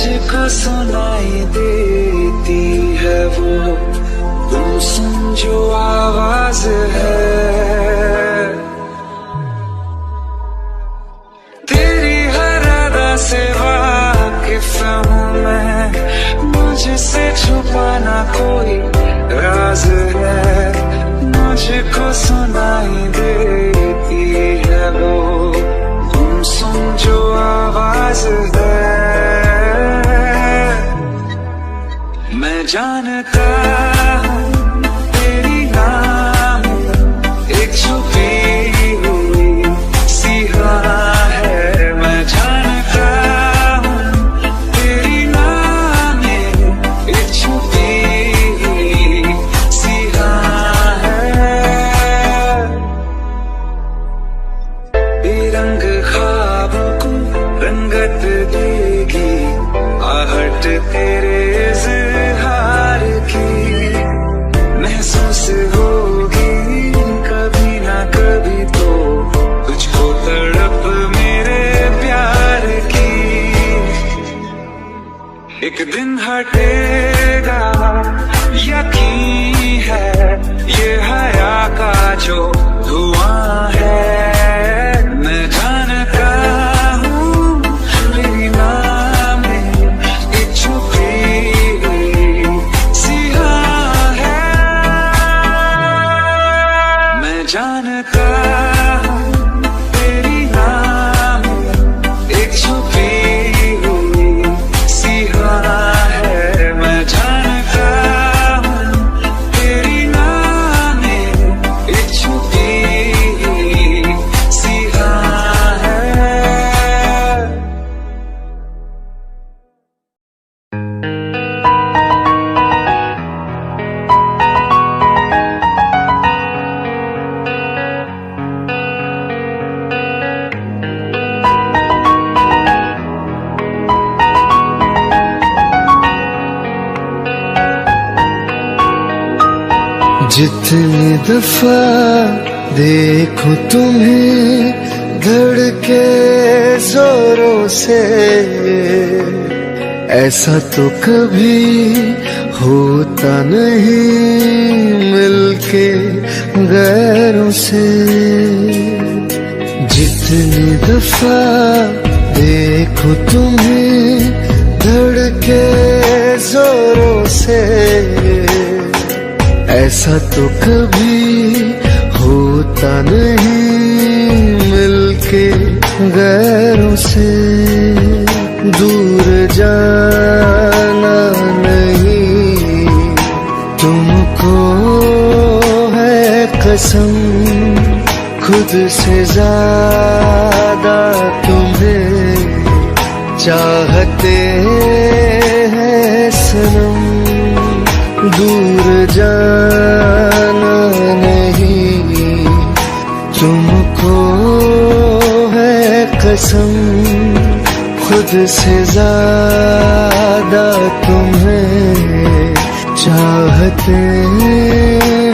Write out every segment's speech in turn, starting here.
मुझको सुनाई देती है वो गुमसुम जो आवाज है। तेरी हर अदा से वाकिफ हूँ मैं, मुझसे छुपाना कोई राज है। मुझको सुनाई देती है वो गुमसुम जो आवाज है। मैं जानता हूँ तेरी नाम एक छुपी हुई सी राह है। मैं जानता हूँ तेरी नाम एक छुपी हुई सी राह है। रंग ख्वाबों को रंगत देगी आहट तेरे इज़हार की। महसूस होगी कभी ना कभी तो तुझको तड़प मेरे प्यार की। एक दिन हटेगा यकीन है ये हया का जो धुआं है। मैं जानता हूँ तेरी नाम एक छुपी हुई सी राह है। मैं जानता हूँ तेरी नाम एक छुपी हुई सी राह है। मैं जानता हूँ तेरी नाम एक छुपी हुई सी राह है। जितनी दफा देखो तुम्हें धड़के जोरों से, ऐसा तो कभी होता नहीं मिलके गैरों से। जितनी दफा देखो तुम्हें धड़के जोरों से, ऐसा तो कभी होता नहीं मिलके गैरों से। दूर जाना नहीं तुमको है कसम, खुद से ज्यादा तुम्हें चाहते हैं सनम। दूर जाना नहीं तुमको है कसम, खुद से ज्यादा तुम्हें चाहते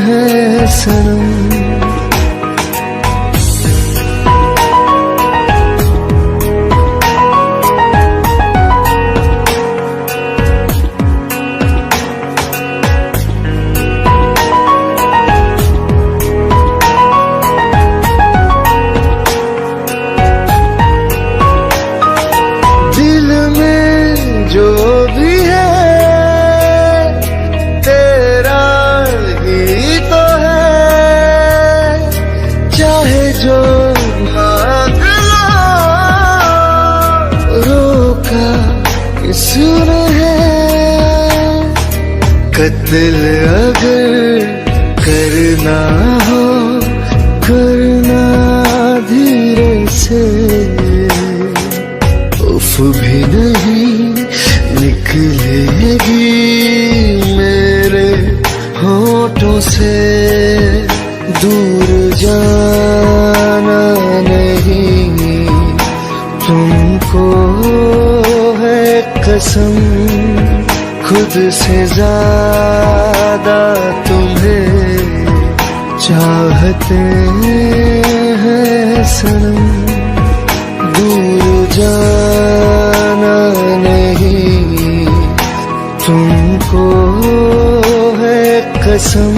हैं सनम। कत्ल अगर करना हो करना धीरे से, उफ भी नहीं निकलेगी मेरे होठों से। दूर जाना नहीं तुमको है कसम, खुद से ज्यादा तुम्हें चाहते हैं सनम। दूर जाना नहीं कसम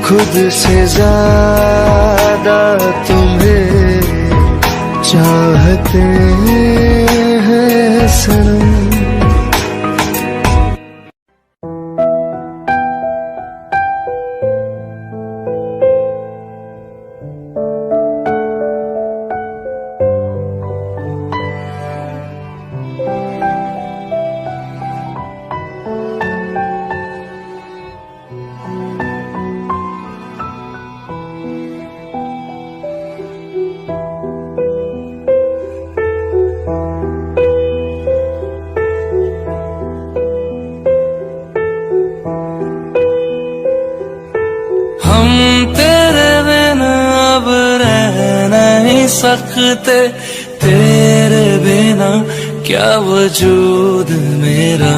खुद से ज्यादा तुम्हें चाहते हैं सनम। हम तेरे बिना अब रह नहीं सकते, तेरे बिना क्या वजूद मेरा।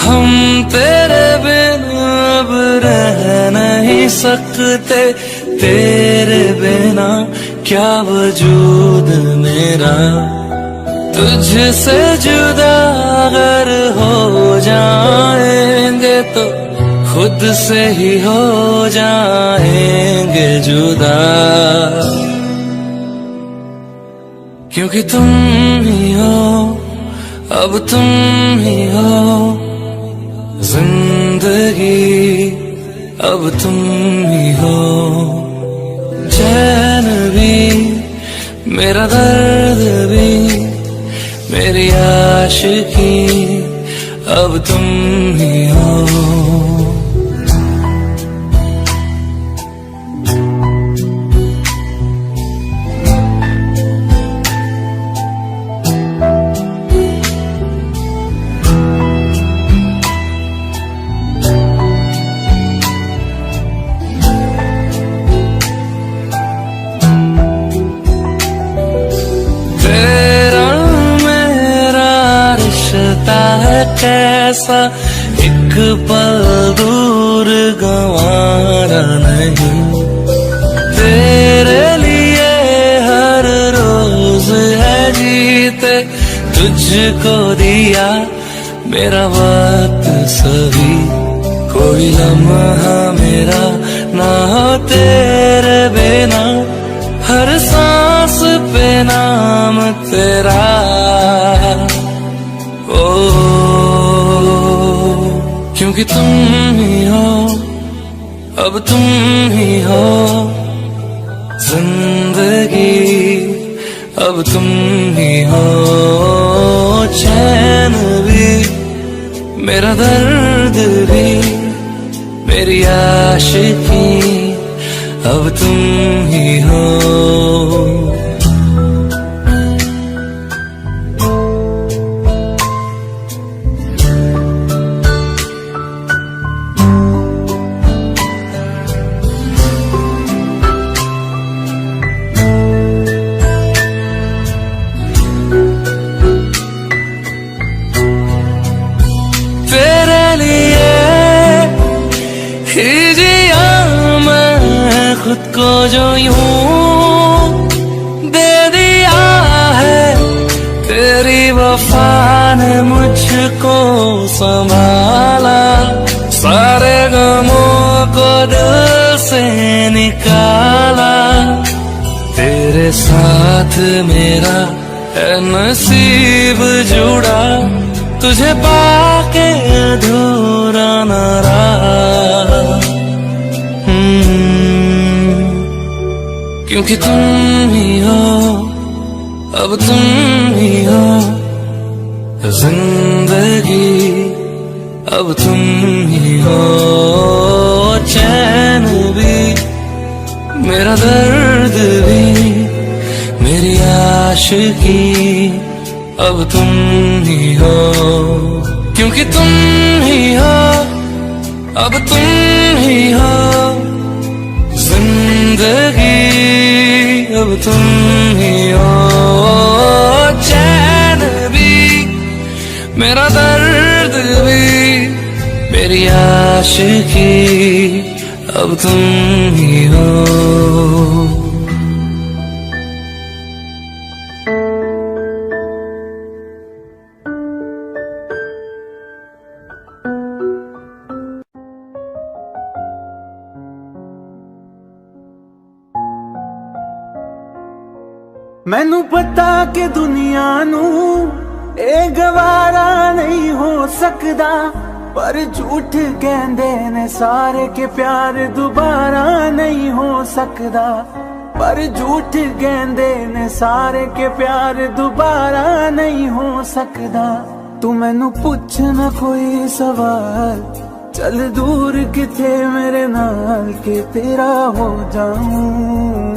हम तेरे बिना अब रह नहीं सकते, तेरे बिना क्या वजूद मेरा। तुझसे जुदा अगर हो जाएंगे तो खुद से ही हो जाएंगे जुदा, क्योंकि तुम ही हो, अब तुम ही हो जिंदगी, अब तुम ही हो। चैन भी मेरा दर्द भी मेरी आशिकी, अब तुम ही हो। कैसा एक पल दूर गंवारा नहीं, तेरे लिए हर रोज है जीते, तुझको दिया मेरा वक्त सभी। कोई लम्हा मेरा ना हो तेरे बिना, हर सांस पे नाम तेरा। क्योंकि तुम ही हो, अब तुम ही हो जिंदगी, अब तुम ही हो। चैन भी मेरा दर्द भी मेरी आशिकी, अब तुम ही हो। खुद को जो यूं दे दिया है, तेरी वफा ने मुझको संभाला। सारे गमों को दिल से निकाला, तेरे साथ मेरा है नसीब जुड़ा, तुझे पाके अधूरा न रहा। क्योंकि तुम ही हो, अब तुम ही हो जिंदगी, अब तुम ही हो। चैन भी मेरा दर्द भी मेरी आशिकी, अब तुम ही हो। क्योंकि तुम ही हो, अब तुम ही हो जिंदगी, अब तुम ही हो। चैन भी मेरा दर्द भी मेरी आशिकी, अब तुम ही हो। मैनू पता कि दुनिया नू ए गवारा नहीं हो सकदा, पर झूठ कहंदे ने सारे के प्यार दोबारा नहीं हो सकदा। पर झूठ कहंदे ने सारे के प्यार दोबारा नहीं हो सकदा। तू मैनू पुछ ना कोई सवाल, चल दूर किथे मेरे नाल के तेरा हो जाऊं।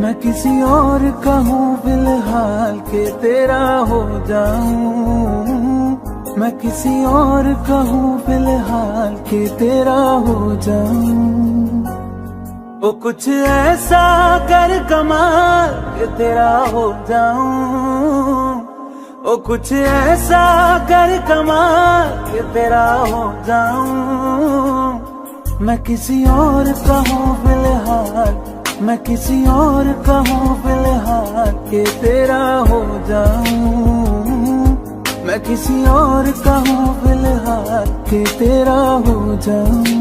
मैं किसी और का हूँ फिलहाल के तेरा हो जाऊं। मैं किसी और का हूँ फिलहाल के तेरा हो जाऊं। वो कुछ ऐसा कर कमाल के तेरा हो जाऊं। वो कुछ ऐसा कर कमाल के तेरा हो जाऊं। मैं किसी और का हूँ फिलहाल, मैं किसी और का हूँ फिलहाल के तेरा हो जाऊं। मैं किसी और का हूँ फिलहाल के तेरा हो जाऊं।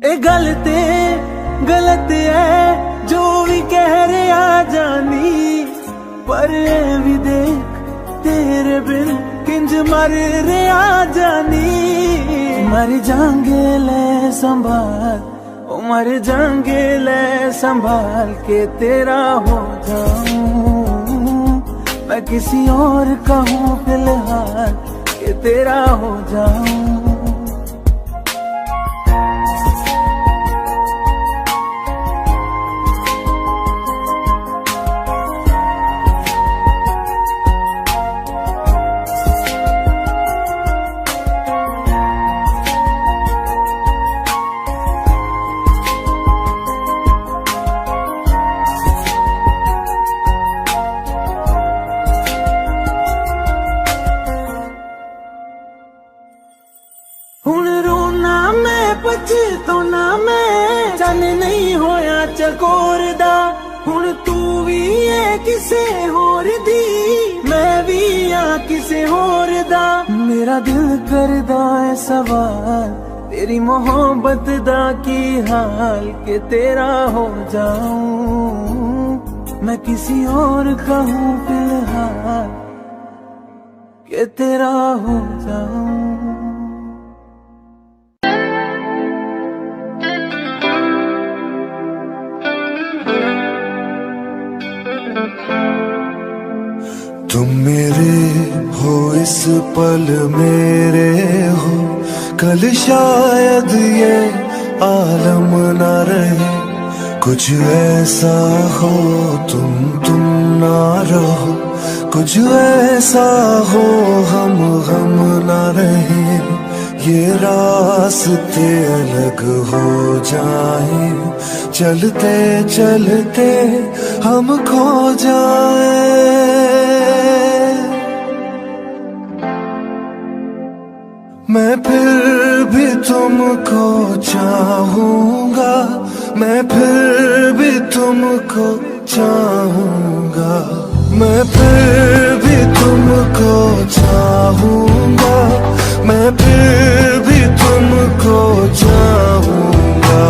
ए गलत है जो भी कह रहे आ जानी, पर ए भी देख तेरे बिन किंज मर रहे आ जानी। मर जाएंगे ले संभाल, ओ मर जाएंगे ले संभाल के तेरा हो जाऊं। मैं किसी और का हूँ फिलहाल के तेरा हो जाऊं। हुण रोना मैं पछताना मैं, चन नहीं होया चकोर दा। हुण तू भी है किसे होर दी, मैं भी आ किसे होर दा। मेरा दिल करदा है सवाल, तेरी मोहब्बत दा की हाल के तेरा हो जाऊं। मैं किसी और का हूँ फिलहाल के तेरा हो जाऊं। तुम मेरे हो इस पल मेरे हो, कल शायद ये आलम न रहे। कुछ ऐसा हो तुम ना रहो, कुछ ऐसा हो हम ना रहे। ये रास्ते अलग हो जाए, चलते चलते हम खो जाए। मैं फिर भी तुमको चाहूंगा, मैं फिर भी तुमको चाहूंगा। मैं फिर भी तुमको चाहूंगा, मैं फिर भी तुमको चाहूंगा।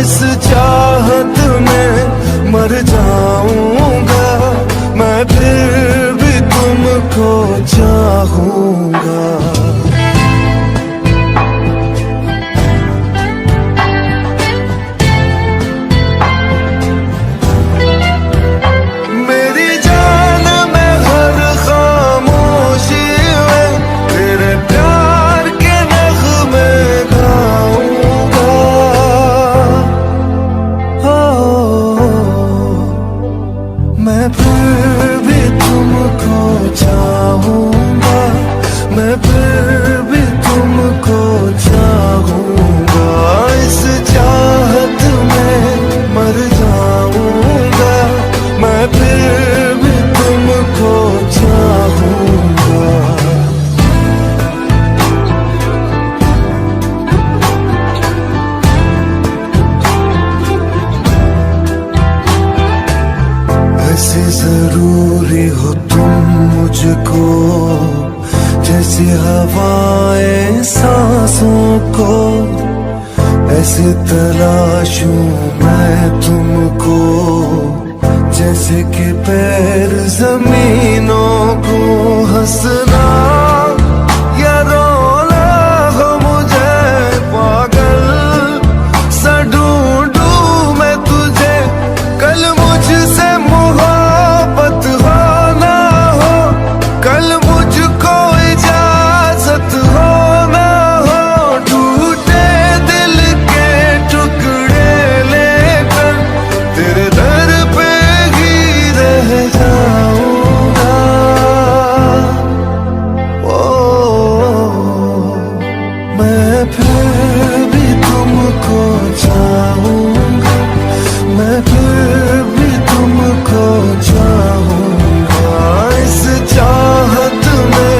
इस चाहत में मर जाऊंगा, मैं फिर भी तुमको चाहूंगा। मैं फिर भी तुमको चाहूंगा, मैं फिर भी तुमको चाहूंगा। इस चाहत में मर जाऊंगा, मैं फिर भी तुमको चाहूंगा। ऐसे जरूरी हो तुम मुझको, जैसे हवाएं सांसों को। ऐसे तलाशूं मैं तुमको, जैसे कि पैर जमीनों को हंसना या रोना हो मुझे पागल सा ढूंढूं मैं तुझे कल मुझसे मोहब्बत हो ना हो कल मुझको इजाजत हो ना हो टूटे दिल के टुकड़े लेकर तेरे दर पे ही रह जाऊंगा ओ मैं फिर भी तुमको चाहूंगा मैं फिर भी तुमको चाहूंगा इस चाहत में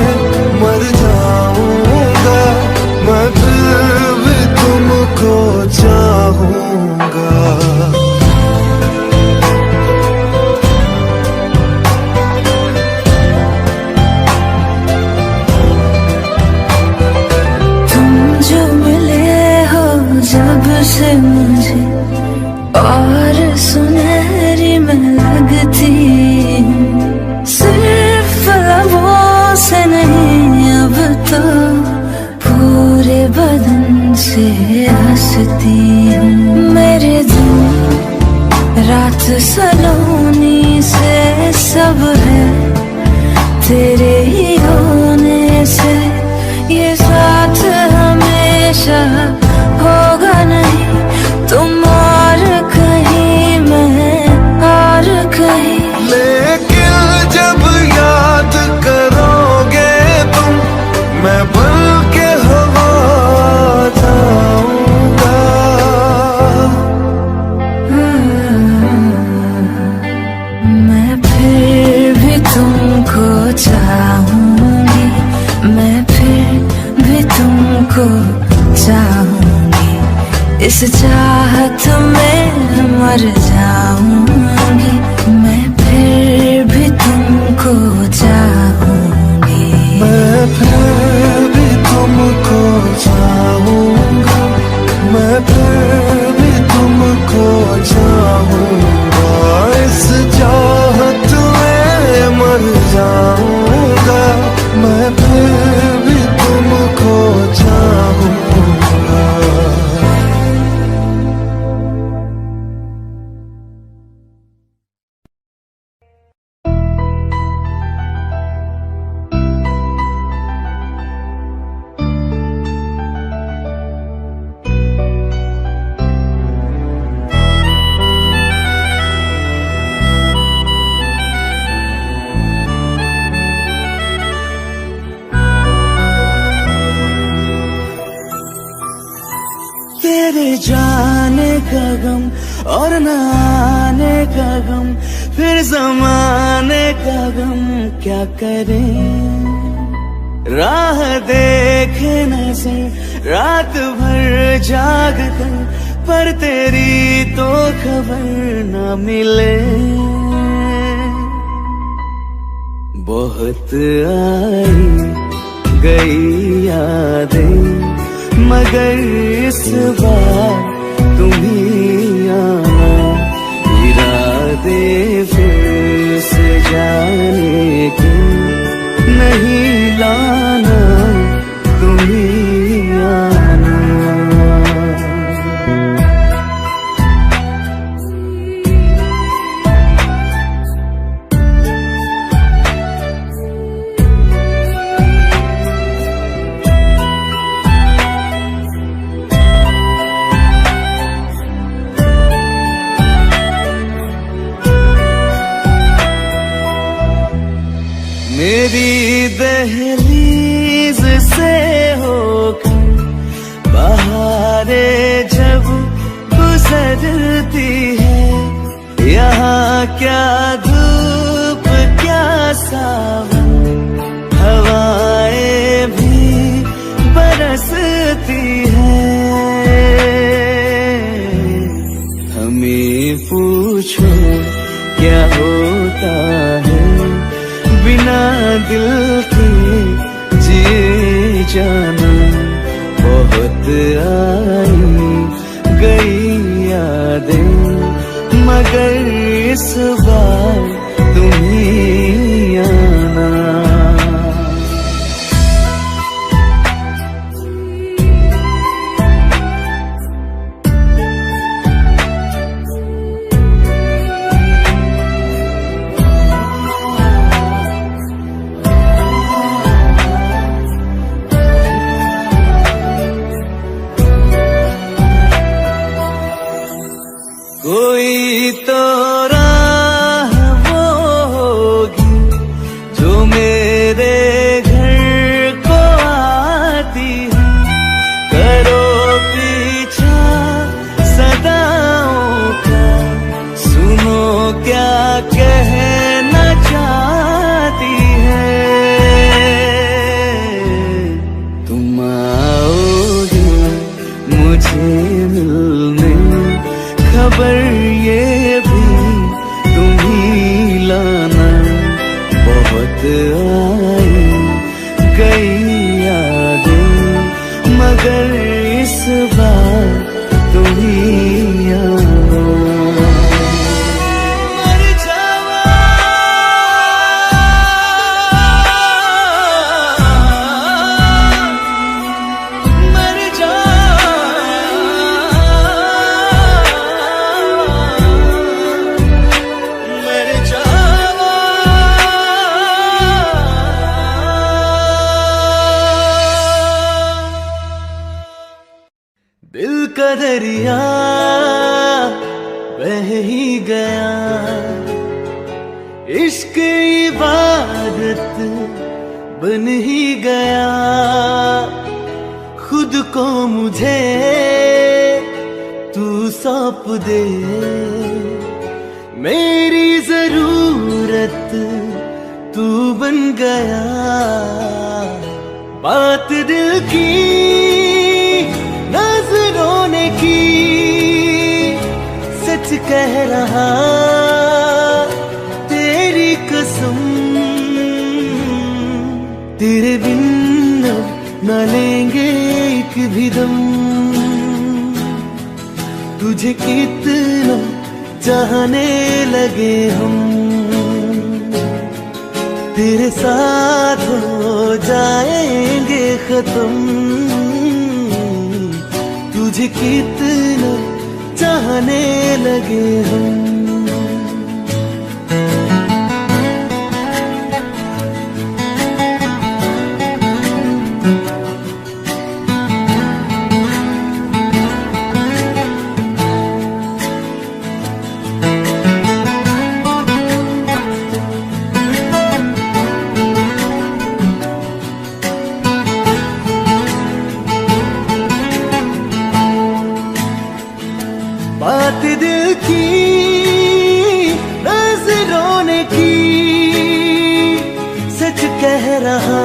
मर जाऊंगा मैं फिर भी तुमको चाहूंगा तुम जो मिले हो जब से मुझे और सुनहरी मैं लगती हूँ सिर्फ लबों से नहीं अब तो पूरे बदन से हंसती हूँ मेरे दिन रात सलोनी से सब है तेरे ही होने से ये साथ हमेशा होगा नहीं तुम और कहीं मैं और कहीं लेकिन जब याद करोगे तुम मैं बन के हवा जाऊंगा मैं फिर भी तुमको चाहूंगी मैं फिर भी तुमको चाहूंगी इस चाहत में मर जाऊंगी मैं फिर भी तुमको चाहूंगी मैं फिर भी तुमको चाहूंगा मैं फिर भी तुमको चाहूंगा इस चाहत में मर जाऊंगा मैं फिर भी तुमको चाहूंगा तेरे जाने का गम और न आने का गम फिर जमाने का गम क्या करें राह देखे नजर रात भर जाग कर पर तेरी तो खबर न मिले बहुत आई गई यादें मगर इस बार तुम ही आना इरादे फिर से जाने के नहीं लाना तुम ही आना मेरी दहलीज से होकर बहारें जब गुजरती है यहाँ क्या धूप क्या सावन हवाएं भी बरसती है हमें पूछो क्या होता है बिना दिल के जिए जाना बहुत आई गई यादें मगर इस बार कोई तो राह वो होगी जो मेरे घर को आती है। करो पीछा सदाओं का, सुनो क्या कहना चाहती है। तुम आओगे मुझे मिलने, खबर ये भी तुम ही लाना। बहुत आई गई यादें, मगर इस बार तुम ही आना। मर जावा, मर जावा, मर जावा। दिल का दरिया बह ही गया, इश्क इबादत बन ही गया। खुद को मुझे तू सौंप दे, मेरी जरूरत तू बन गया। बात दिल की नजरों ने की, सच कह रहा तेरी कसम। तेरे बिन न लेंगे एक भी दम, तुझे कितना चाहने लगे हम। तेरे साथ हो जाएंगे खत्म, तुझे कितना चाहने लगे हम। बात दिल की नजरों ने की, सच कह रहा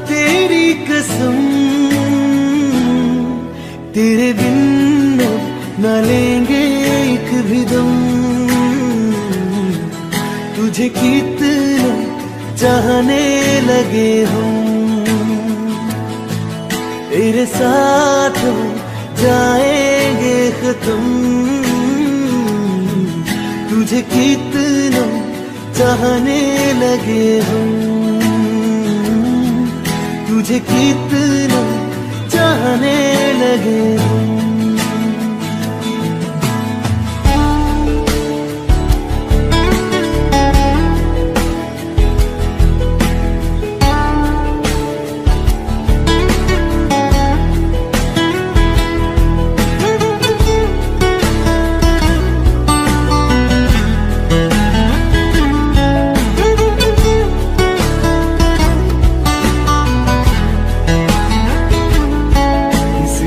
तेरी कसम। तेरे बिन न लेंगे एक भी दम, तुझे कितना चाहने लगे हम। तेरे साथ जाएंगे खत्म, तुझे कितना चाहने लगे हम। तुझे कितना चाहने लगे हम।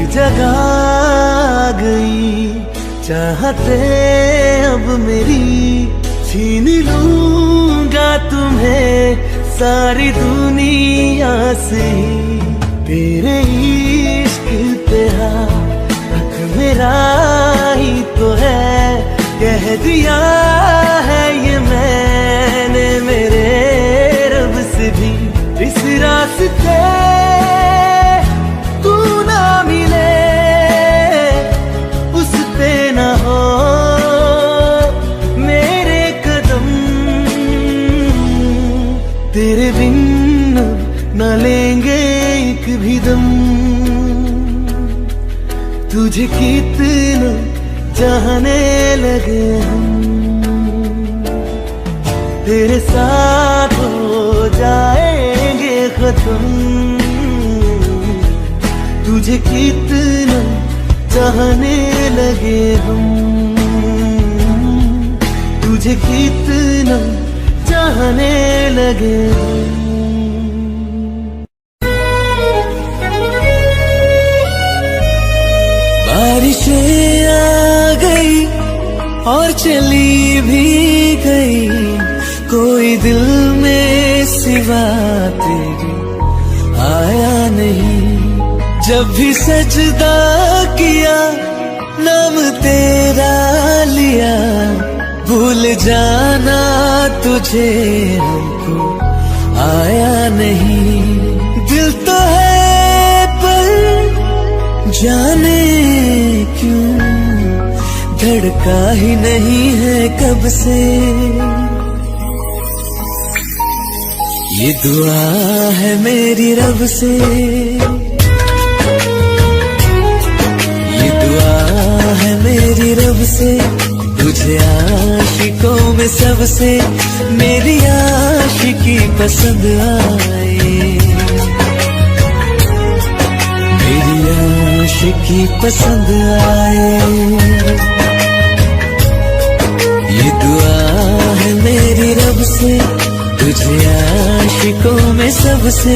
जगा गई चाहते अब मेरी, छीन लूंगा तुम्हें सारी दुनिया से। तेरे इश्क पे हक मेरा ही तो है, कह दिया है ये मैंने मेरे रब से भी। इस रास्ते तेरे बिन न लेंगे एक भी दम, तुझे कितना चाहने लगे हम। तेरे साथ हो जाएंगे खत्म, तुझे कितना चाहने लगे हम, तुझे कितना चाहने लगे हम। बारिशें आ गई और चली भी गई, कोई दिल में सिवा तेरे आया नहीं। जब भी सजदा किया नाम तेरा लिया, भूल जाना तुझे हमको आया नहीं। दिल तो है पर जाने क्यों धड़का ही नहीं है कब से। ये दुआ है मेरी रब से, ये दुआ है मेरी रब से, तुझे आशिकों में सबसे मेरी आशिकी पसंद आए, मेरी आशिकी पसंद आए। ये दुआ है मेरी रब से, तुझे आशिकों में सबसे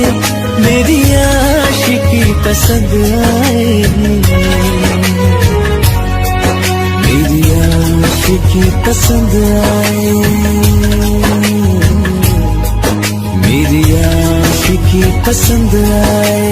मेरी आशिकी पसंद आए, मेरी आशिकी पसंद आए, मेरी आशिकी पसंद आए।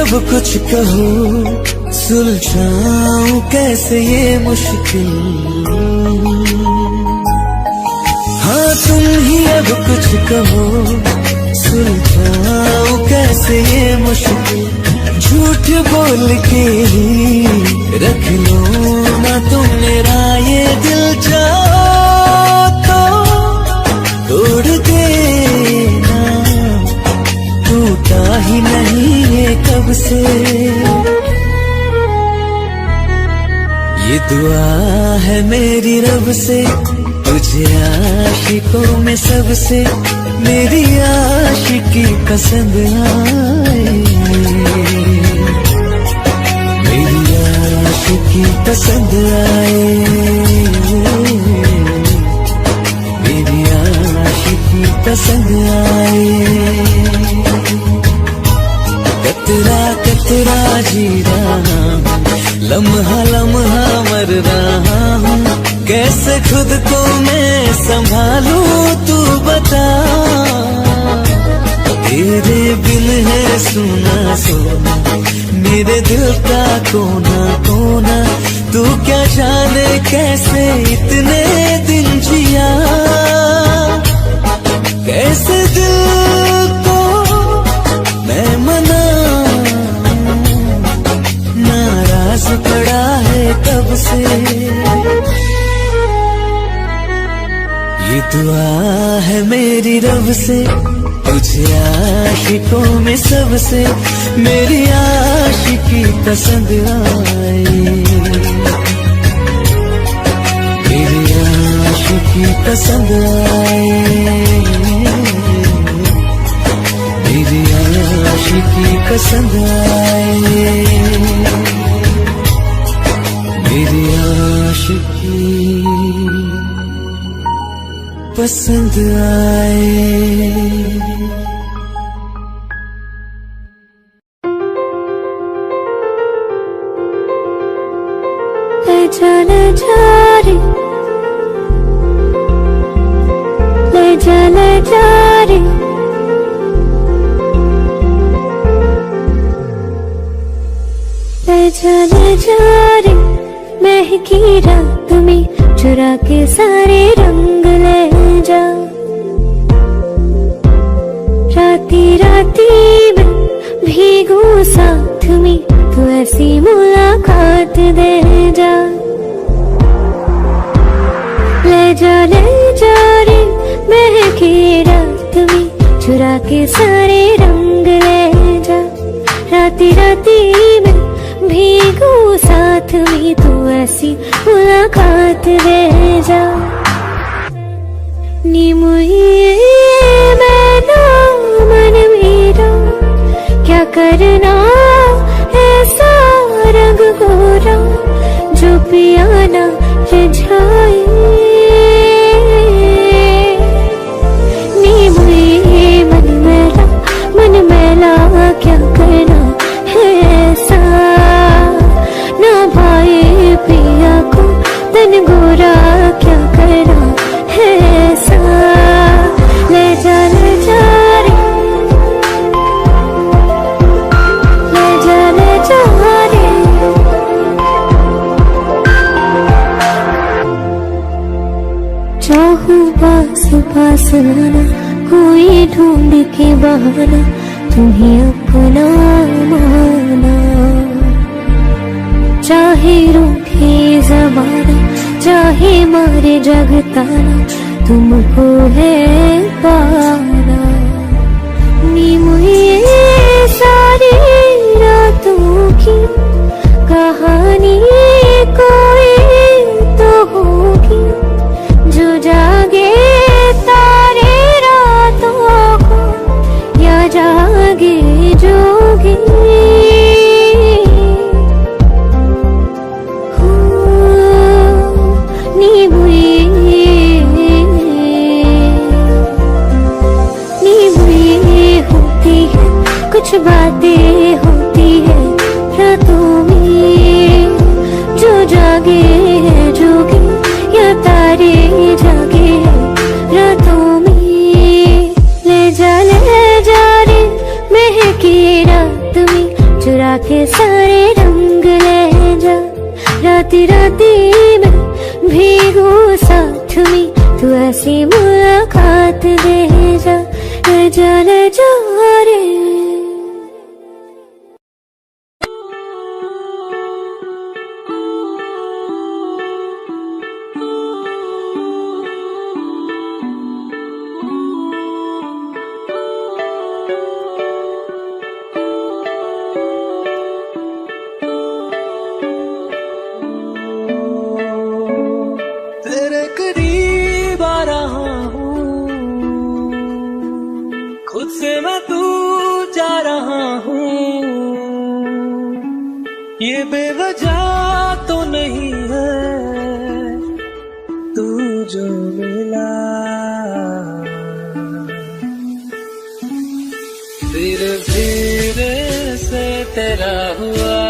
अब कुछ कहो सुलझाऊं कैसे ये मुश्किल, हाँ तुम ही अब कुछ कहो सुलझाऊं कैसे ये मुश्किल। झूठ बोल के ही रख लो ना तुम मेरा ये दिल, जाओ तो तोड़ देना, टूटा ही नहीं ये कब से। ये दुआ है मेरी रब से, तुझे आशिकों में सबसे मेरी आशिकी पसंद आए, मेरी आशिकी पसंद आए, मेरी आशिकी पसंद आए। कतरा कतरा जी रहा हूँ, लम्हा लम्हा मर रहा हूँ, कैसे खुद को मैं संभालूं तू बता। तेरे बिन है सुना सुना मेरे दिल का कोना कोना, तू क्या जाने कैसे इतने दिन जिया, कैसे दिल को मैं मना, नाराज पड़ा है कब से। ये दुआ है मेरी रब से, तुझे आशिकों में सबसे मेरी आशिकी पसंद आए, मेरी आशिकी पसंद आए, मेरी आशिकी पसंद आए, मेरी आशिकी पसंद आए। ले जा रे, ले जा रे, ले जा रे, महकी रात में चुरा के सारे रंग ले जा। राती राती में भीगू साथ में, तू ऐसी मुलाकात दे जा। ले जा रे, महकी महकी रात में चुरा के सारे रंग ले जा। राती राती में भीगू साथ में तू ऐसी मुलाकात दे जा। नी मुझे मैना मन मेरा क्या करना ऐसा रंग गोरा जो पियाना रिझाए। नी मुझे मन मैला क्या करना है ऐसा ना भाई पिया को तन गोरा क्या करना है ऐसा। ले जा रे चाहूं पास लाना कोई ढूंढ के बहाना तुम्हें अपना माना। चाहे रूठे ज़माना चाहे मारे जग ताना तुमको है पाना। नी मुझे सारी रातों की कहानी कोई तो होगी जो जागे तारे रातों को या जागे जोगी। नी बुई होती है कुछ बातें होती है रातों में जो जागे है जोगी या तारे जागे रातों में। ले जा रे महकी रात में चुरा के सारे रंग ले जा। राती राती में भीगू साथ में तू ऐसी मुलाकात दे जा। ले जा रे खुद से मैं दूर जा रहा हूँ। ये बेवजह तो नहीं है तू जो मिला। धीरे धीरे से तेरा हुआ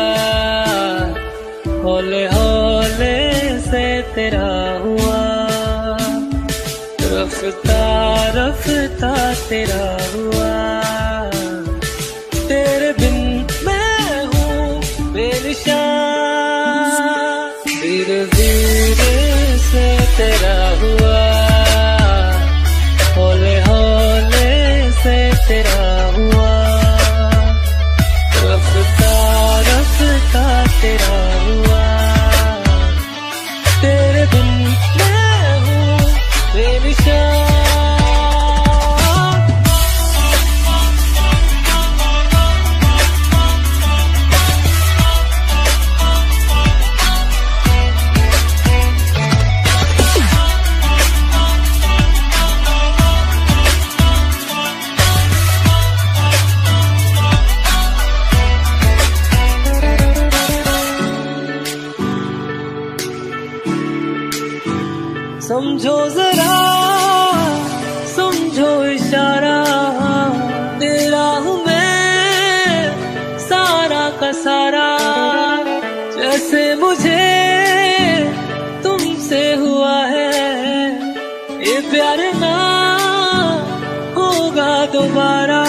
हौले हौले से तेरा हुआ। रफ्ता रफ्ता तेरा हुआ। तेरे बिन मैं हूँ बेनिशान। धीरे धीरे से तेरा हुआ हौले हौले से तेरा हुआ। रफ्ता रफ्ता तेरा हुआ। तेरे बिन मैं हूँ बेनिशान। समझो जरा समझो इशारा तेरा हूँ मैं सारा का सारा। जैसे मुझे तुमसे हुआ है ये प्यार ना होगा दोबारा।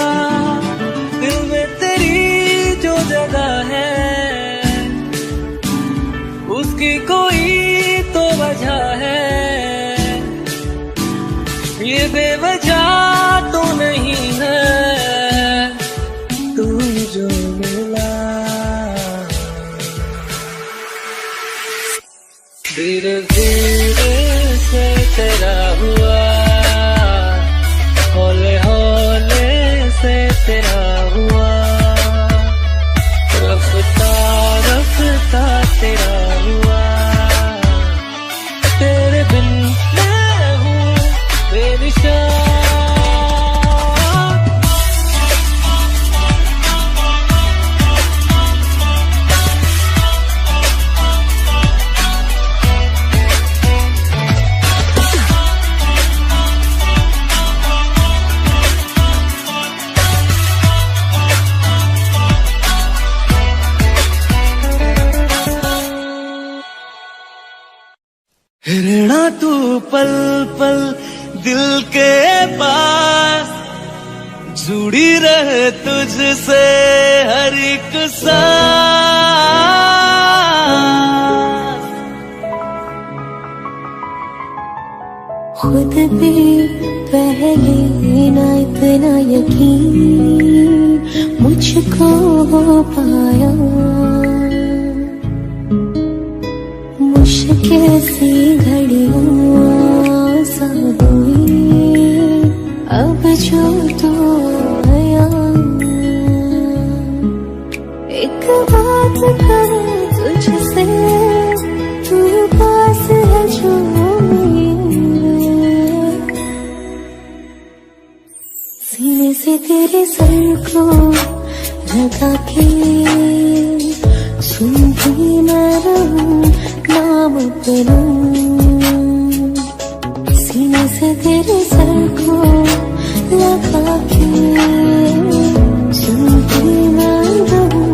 दिल में तेरी जो जगह है उसकी कोई तो वजह है। ये बेवजह तो नहीं है तू जो मिला। धीरे धीरे से तेरा हुआ तू पल पल दिल के पास, जुड़ी रहे तुझसे हर एक सांस। खुद भी पहले ना इतना यकीन मुझको हो पाया, मुश्किल सी घड़ियां सा हुई अब जो तो आया। एक बात करूं तुझसे, तू पास है जो सीने से तेरे सर को लगा के सुनती मैं रहूं नाम अपना। सीने से तेरे सर को लगा के सुनती मैं रहूं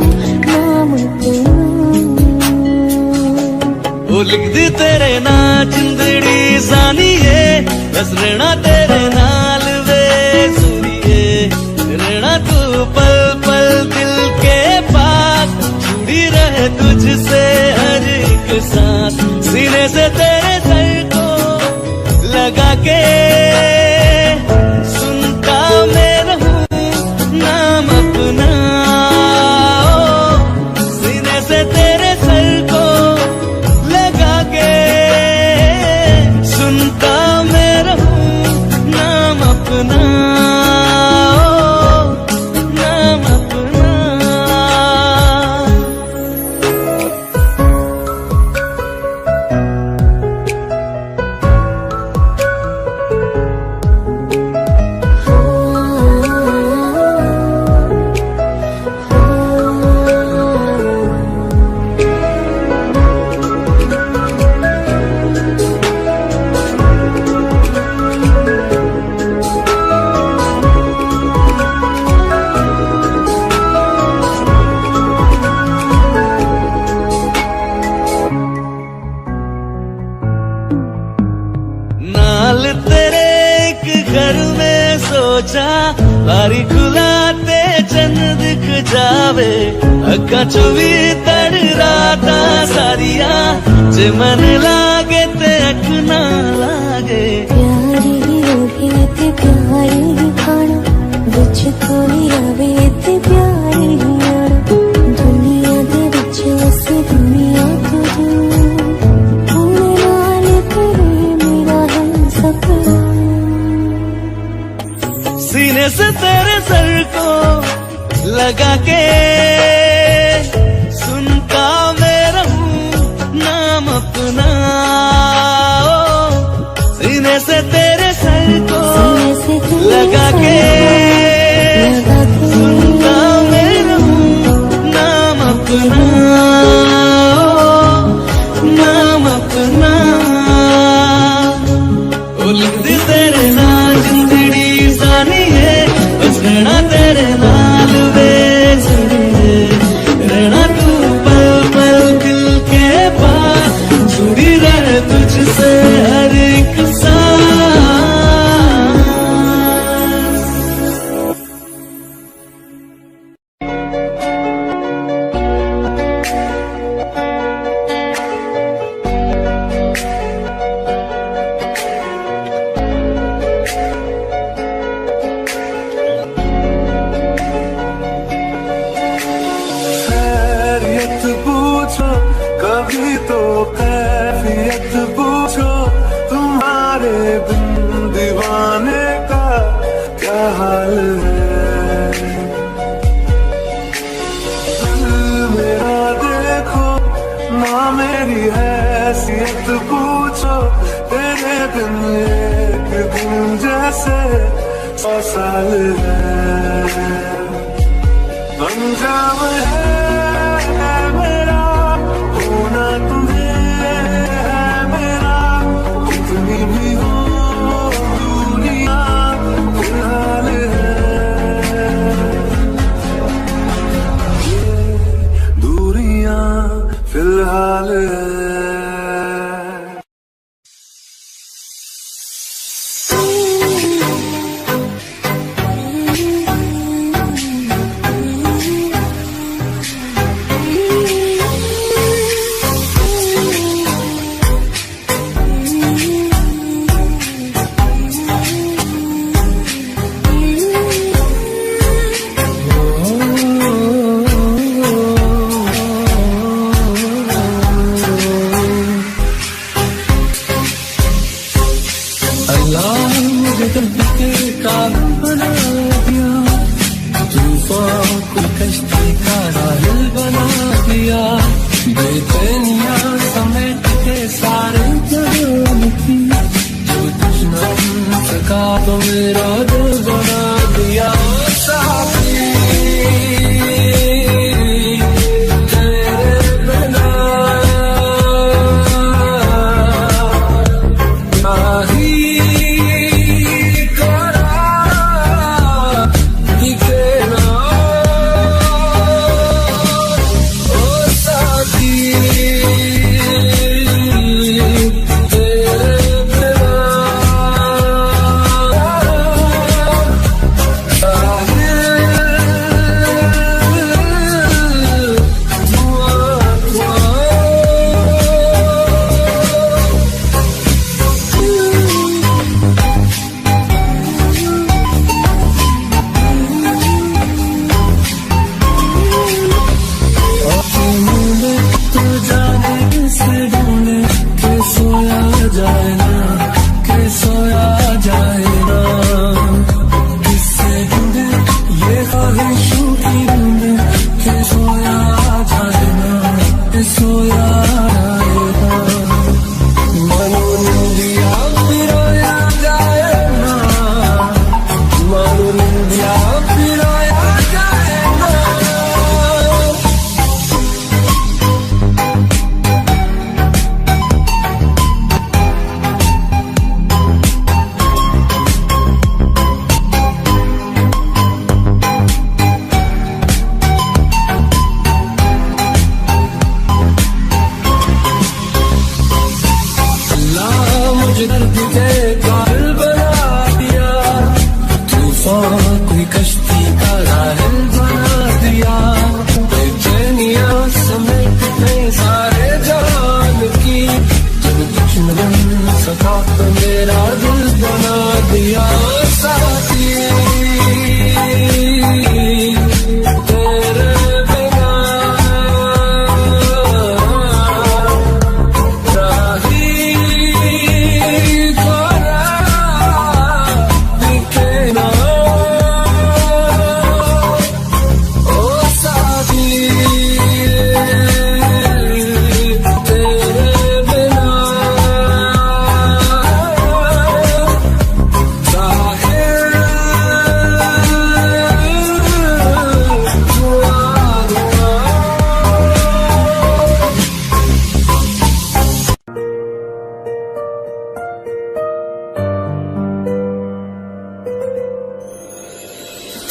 नाम अपना। वो लिख दी तेरे ना जिंदड़ी सानिए, बस रहना तेरे नाल वे सुनिए। रहना तू पल पल दिल के पास, जुड़ी रहे तुझसे हर एक सांस। सीने से तेरे सर को लगा के सुनता मैं रहूं नाम अपना। सीने से तेरे सर को लगा के सुनता मैं रहूं नाम अपना, नाम अपना। नाल तेरे एक घर में सोचा, बारी खुलाते चंद दिख जावे। अक्का चुवी तड़ राता सारिया, जे मन लागे ते अख ना लागे। प्यारी होगी ते प्यारी खाना, बिच कोई आवे ते प्यारी आना। दुनिया दे बिच उस दुनिया को सीने से तेरे सर को लगा के सुनता मैं रहूं नाम अपना। सीने से तेरे सर को लगा के सुनता मैं रहूं नाम अपना, नाम अपना। ओ लिख दी तेरे नाल जिंदड़ी सानिए, बस रहना तेरे नाल वे सुनिए। रहना तू पल पल दिल के पास, जुड़ी रहे तुझसे हर एक सांस। खैरियत पूछो कभी तो कैफियत पूछो, तुम्हारे बिन दीवाने का क्या हाल है। दिल मेरा देखो ना मेरी हैसियत पूछो, तेरे बिन एक दिन जैसे 100 साल है। पंजाब है मेरा होना, तुम्हें है मेरा। कितनी भी हो दुनिया फिलहाल है, ये दूरियां फिलहाल है। ख्वाहिशों की नींद के सोया जाएगा, सोया जाएगा। मानो निंदिया पिरोया जाएगा, मानो निंदिया पिरोया जाएगा। मुझे दर्द के कायल बना दिया, तूफान कोई कश्ती का राहल बना दिया। बेचैनियां समेत नहीं सारे जान की, जब कुछ न बन सका तो मेरा दिल बना दिया। साथी तेरे बिना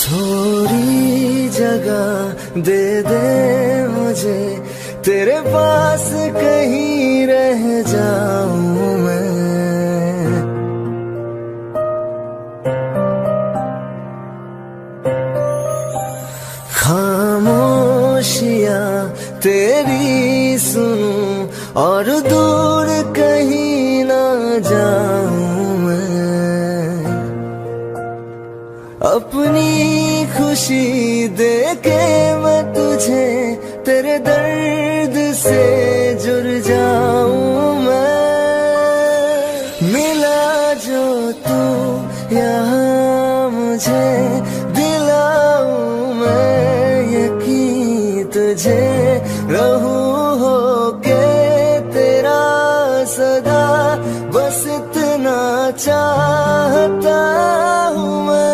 थोड़ी जगह दे दे मुझे, तेरे पास कहीं रह जाऊं मैं। खामोशियां तेरी सुनूं और दूर कहीं ना जाऊं मैं। अपनी खुशी देके मैं तुझे तेरे दर्द से जुड़ जाऊं मैं। मिला जो तू यहाँ मुझे दिलाऊं मैं यकीन तुझे, रहूं होके तेरा सदा, बस इतना चाहता हूँ मैं।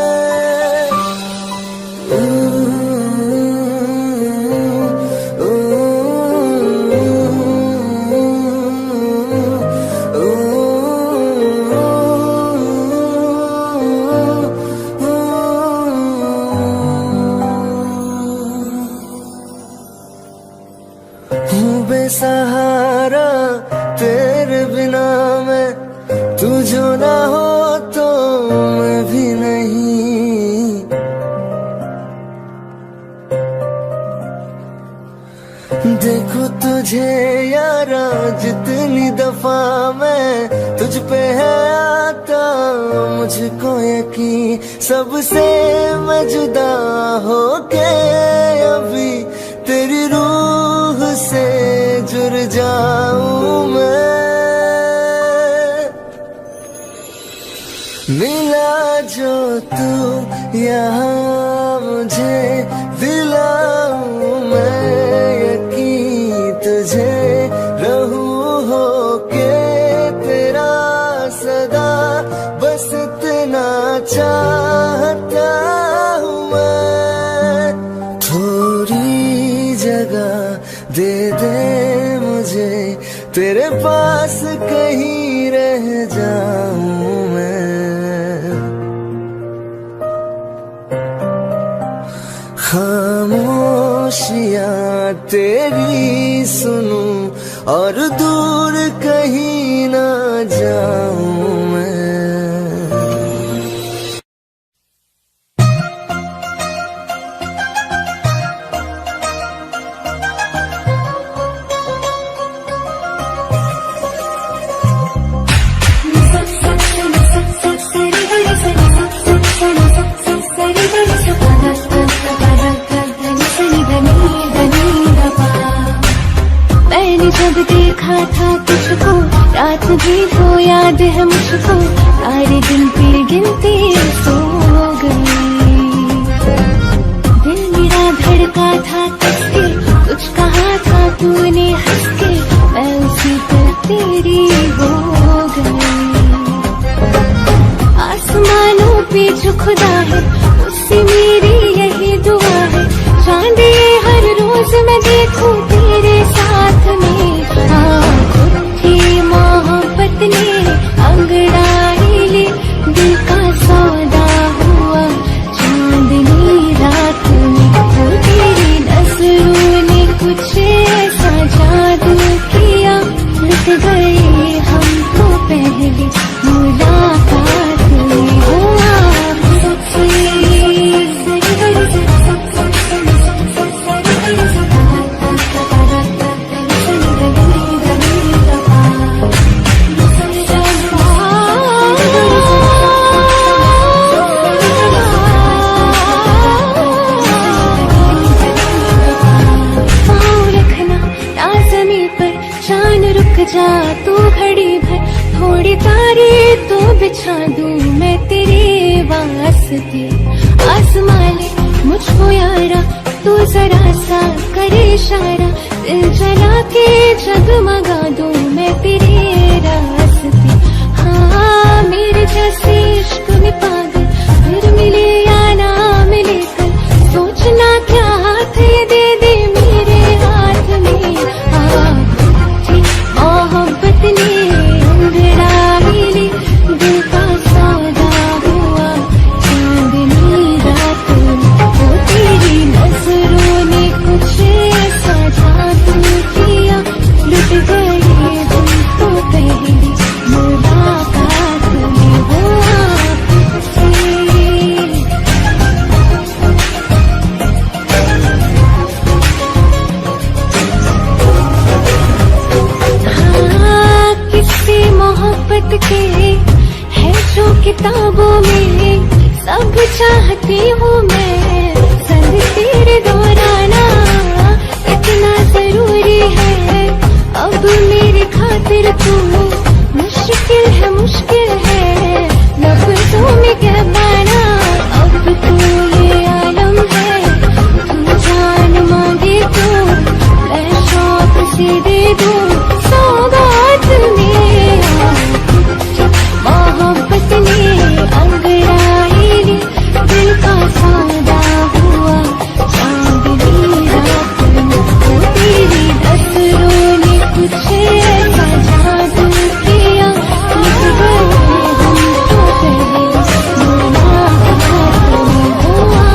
बेसहारा तेरे बिना मैं, तू जो ना हो तो मैं भी नहीं। देखो तुझे यारा जितनी दफा मैं तुझ पे है आता, मुझको यकीन सबसे मैं जुदा होके अभी तेरी रूह से जुड़ जाऊं मैं। मिला जो तू यहाँ मुझे दिलाऊं मैं यकीन तुझे, रहूं होके तेरा सदा, बस इतना चाहता हूँ मैं। थोड़ी जगह दे दे मुझे, तेरे पास कहीं रह जाऊं मैं। खामोशियां तेरी सुनूं और दूर कहीं ना जाऊं मैं। मैंने जब देखा था तुझको, रात भी तो याद है मुझको, सारे दिन की गिनती सो गई। खुदा है उससे मेरी यही दुआ है। चांद ये हर रोज मैं देखूं तेरे साथ में। उठी मोहब्बत ने अंगड़ाई ले दिल का सौदा हुआ चांदनी रात में। वो तेरी नजरों ने कुछ ऐसा जादू किया लुट गए हम तो पहली मुलाकात में। हुआ जा तू घड़ी भर थोड़ी तारे तो बिछा दूं मैं तेरे वास्ते। आसमां ले मुझको यारा तू जरा सा करे इशारा दिल जला के जगमगा दूं मैं तेरे रास्ते। हाँ मेरे जैसे इश्क में पागल फिर मिले या ना मिले कल सोचना क्या हाथ ये दे दे मेरे हाथ में। मोहब्बत ने अंगड़ाई ले दिल का सौदा हुआ चांदनी रात में। वो तेरी नजरों ने कुछ ऐसा जादू किया लुट गए हम तो पहली मुलाकात में। हुआ मोहब्बत के है जो किताबों में सब चाहती हूँ मैं। संग तेरे दोहराना इतना जरूरी है अब मेरी खातिर तू। मुश्किल है लफ्ज़ों में कह पाना अब तू ये आलम है। तू जान मांगे तो मैं शौक से दे दूँ सौगात में। मोहब्बत ने अंगड़ाई ले दिल का सौदा हुआ चांदनी रात में। वो तेरी नजरों ने कुछ ऐसा जादू किया लुट गए हम तो पहली मुलाकात में। हुआ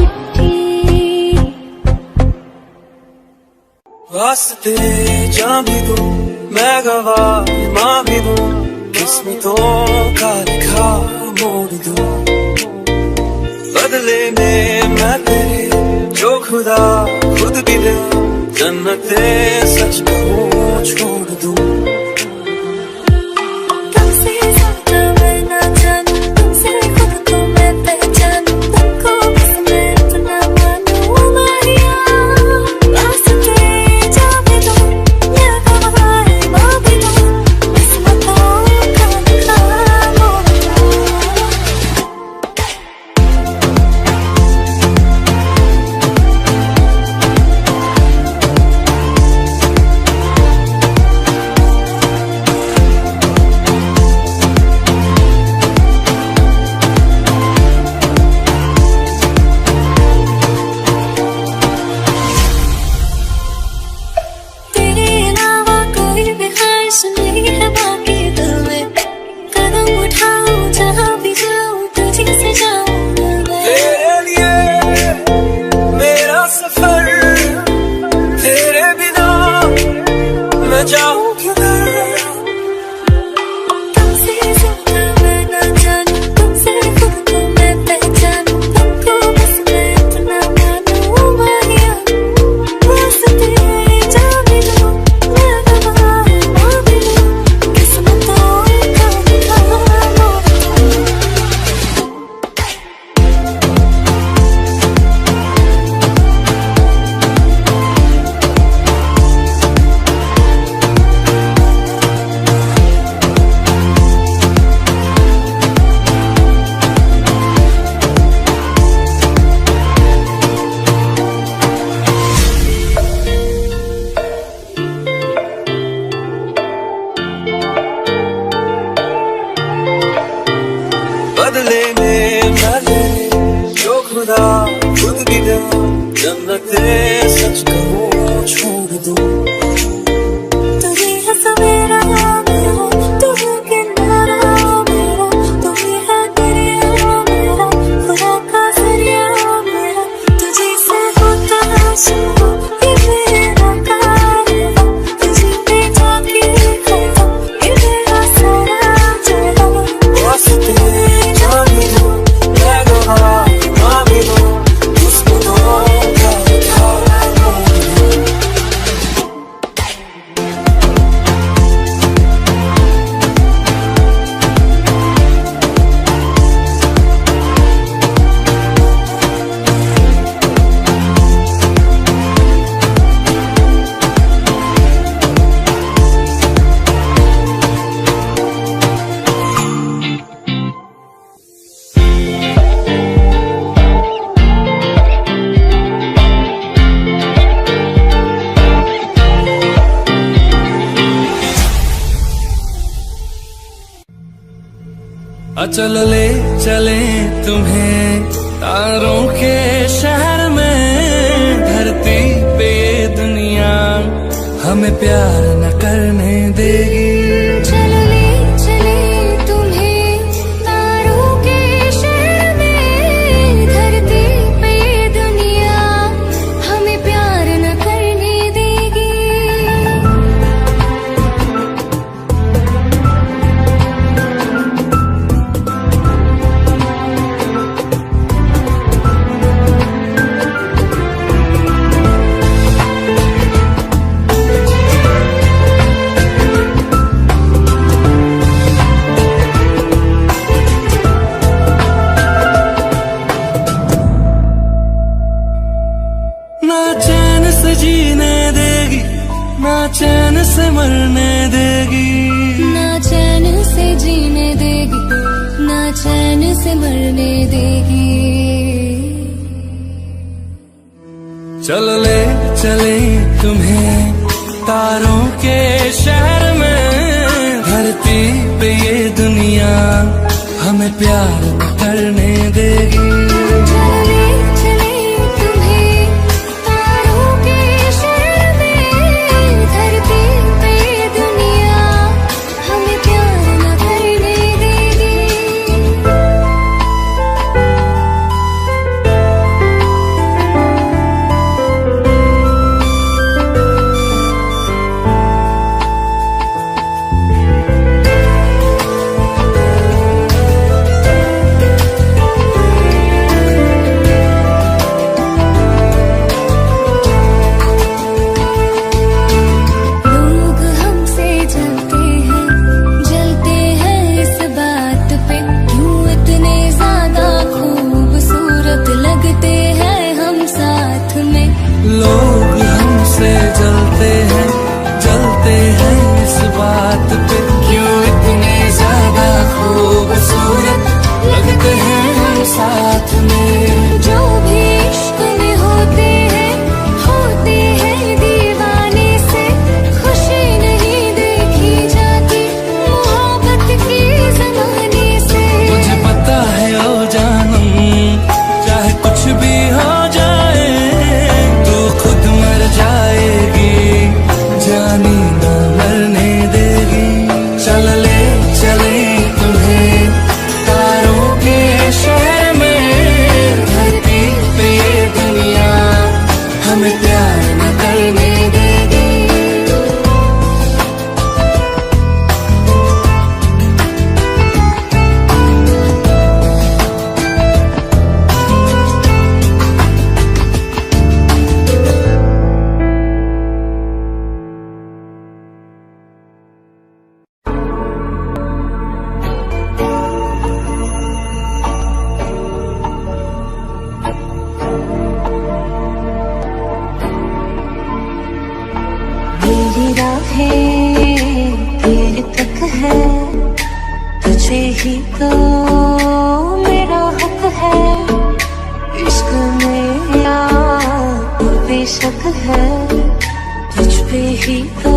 उठी वास्ते जान भी दूं मैं गवाह माँ भी दूं किस्मतों का लिखा मोड़ दूं बदले में मैं तेरे जो खुदा खुद भी दे जन्नते सच कहूँ छोड़ दूं। जन्नते सच कहूँ छोड़ दूँ। तुझे है सवेरा मेरा, तुझे किनारा मेरा, तुझे है दरिया मेरा, खुदा का जरिया मेरा, तुझे से होता शुरू ये मेरा कारवां, तुझे पे जाके खड़ा ये मेरा सारा जहां। वास्ते जाने दो, मैं गवाह मांगे दो, उसको दो क्या उठा चल ले चले तुम्हें तारों के शहर में, धरती पे ये दुनिया हमें प्यार न करने देगी। चलो ले चले तुम्हें तारों के शहर में, धरती पे ये दुनिया हमें प्यार न करने देगी। ना चैन से जीने देगी, ना चैन से मरने देगी, ना चैन से जीने देगी, ना चैन से मरने देगी। चल ले चले तुम्हें तारों के शहर में, धरती पे ये दुनिया हमें प्यार न करने देगी। चलो ले चले तुम्हें तारों के शहर में, धरती पे ये दुनिया हमें प्यार न करने देगी। लोग हमसे जलते हैं इस बात पे, क्यों इतने ज्यादा खूबसूरत लगते हैं हम साथ में। लोग हमसे जलते हैं इस बात पे, क्यों इतने ज्यादा खूबसूरत लगते हैं हम साथ में। जो भी इश्क में होते हैं दीवाने से, खुशी नहीं देखी जाती मोहब्बत की ज़माने से। मुझे पता है ओ जानम, चाहे कुछ भी हो जाए, तू खुद मर जाएगी, जानी न मरने देगी। चल ले चले तुम्हें तारों के शहर में, धरती पे ये दुनिया हमें प्यार न करने देगी। मेरी राहें तेरे तक है, तुझे ही तो मेरा हक है। इश्क मेरा बेशक है, तुझ पे ही तो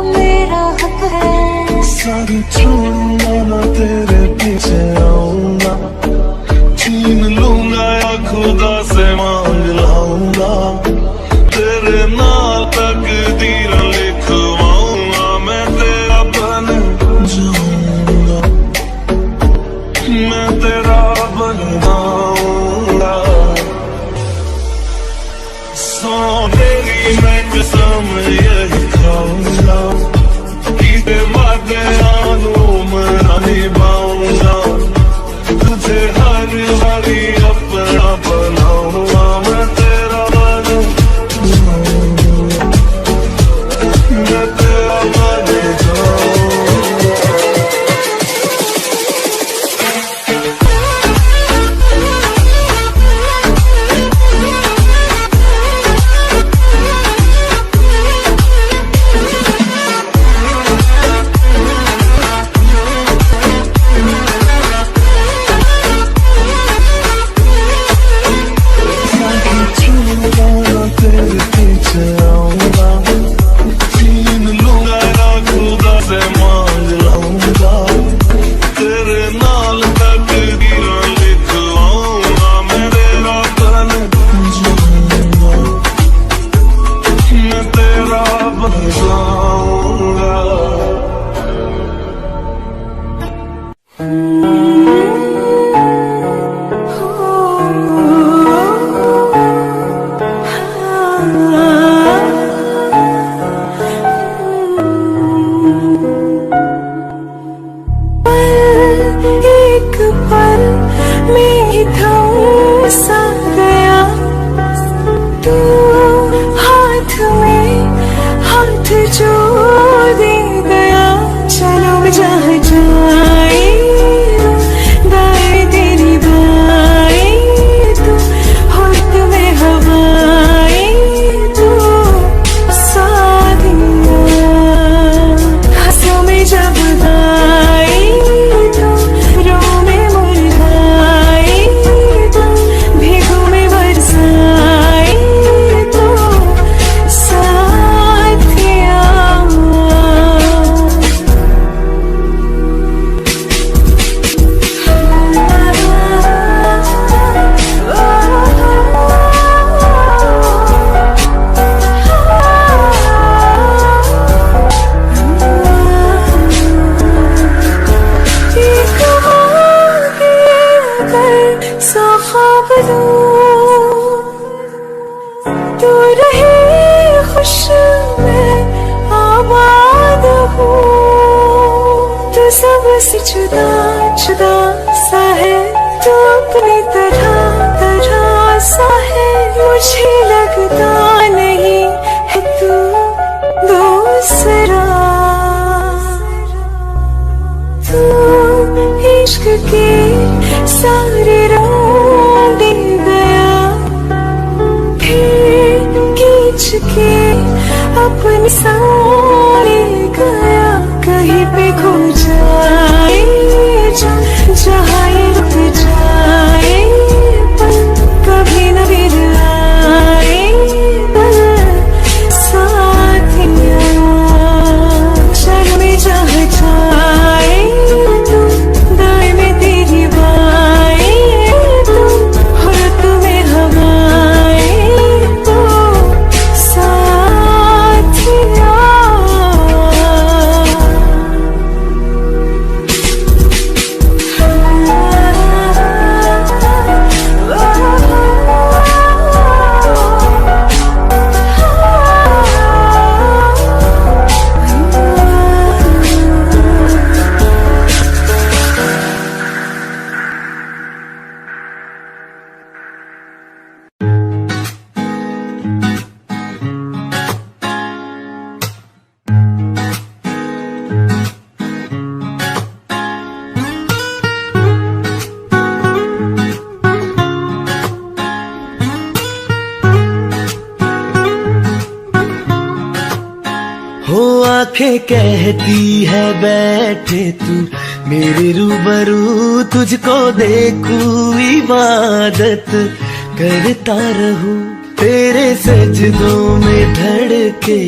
मेरा हक है। सारी छोड़ूंगा ना तेरे पीछे आऊंगा, छीन लूंगा या खुदा से मां लिखवाऊंगा, तेरे नाल तकदीर लिखवाऊंगा, मैं तेरा बन जाऊंगा, मैं तेरा बन जाऊंगा। सोनेरी मैं कसम यही खाऊंगा, किसे वादे मैं निभाऊंगा, तुझे हर बारी अपना बनाऊंगा, मैं तेरा बन जाऊंगा, मैं तेरा बन जाऊंगा। तेरे पीछे आऊंगा, छीन लूंगा ना खुदा से मांग लाऊंगा, तेरे नाल तकदीर लिखवाऊंगा, मैं तेरा बन जाऊंगा, मैं तेरा बन जाऊंगा। एक पल में थम सा गया, तू हाथ में हाथ जो दे गया, चलो जहाँ जाए दाएं तेरी बाएं, तू होठ में हवाएं, तू साथ दिया, हंसों में जब गाए, तू रहे खुश मैं आबाद हूँ, तू सबसे जुदा जुदा सा है, तू अपनी तरह तरह सा है, मुझे लगता नहीं है तू दूसरा, तू इश्क के सारे रंग दे गया, फिर खींच के अपनी सारे गया, कहीं पे खो जाए जहाँ ये रुक जाए, पर कभी न फिर आए, पर साथिया चल में जहाँ जाए, तू दाएं में तेरी बाएं, तू होठ में हवाएं, तू साथिया। हो आंखें कहती है बैठे तू मेरे रूबरू, तुझको देखूं इबादत करता रहूं, तेरे सजदों में धड़के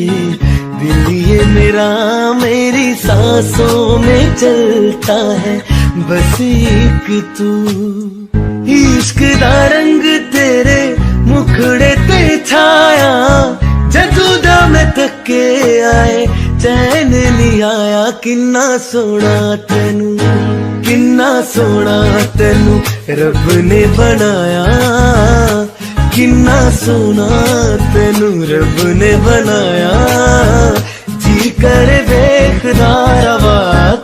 दिल ये मेरा, मेरी सांसों में चलता है बस एक तू, इश्क दा रंग तेरे मुखड़े ते किन्ना सोना तेनू रब ने बनाया किन्ना सोना तेनू रब ने बनाया जी कर वेखदा रवा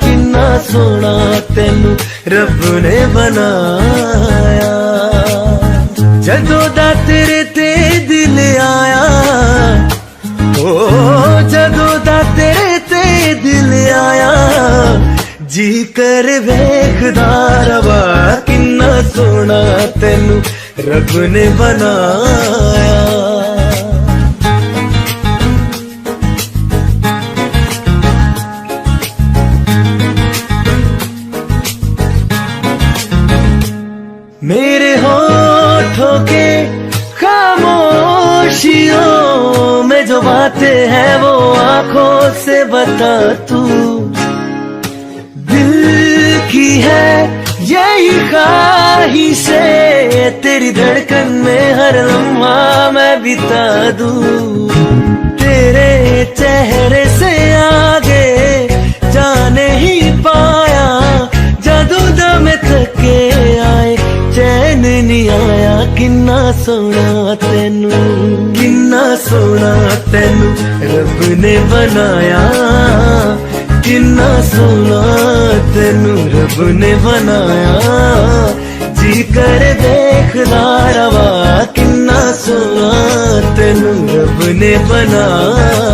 किन्ना सोना तेनू रब ने बनाया जदों दा तेरे ते दिल आया ओ जदों दा तेरे ते दिल आया जी कर वेखदा रवा किन्ना सोना तेनू रब ने बनाया मेरे होठों के खामोशियों में जो बातें हैं वो आंखों से बता तू दिल की है यही ख्वाहिशें तेरी धड़कन में हर लम्हा मैं बिता दूं तेरे चेहरे से आगे जाने ही पाया जादू दम थके आए चैन नहीं आया किन्ना सोना तेनू रब ने बनाया किन्ना सोना तेनू रब ने बनाया जी कर देखदा रवा किन्ना सोना तेनू रब ने बनाया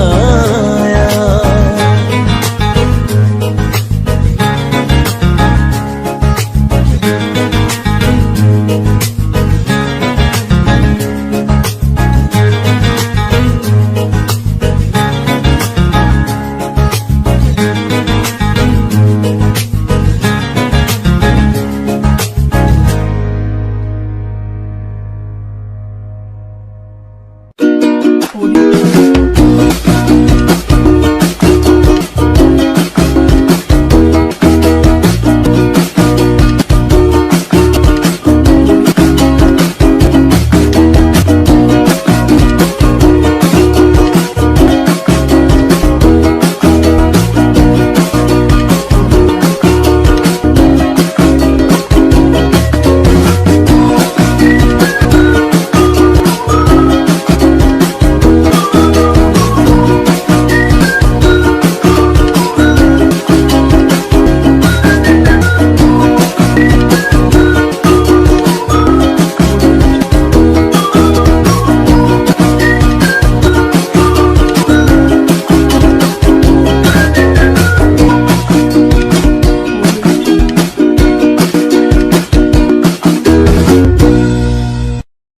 Audio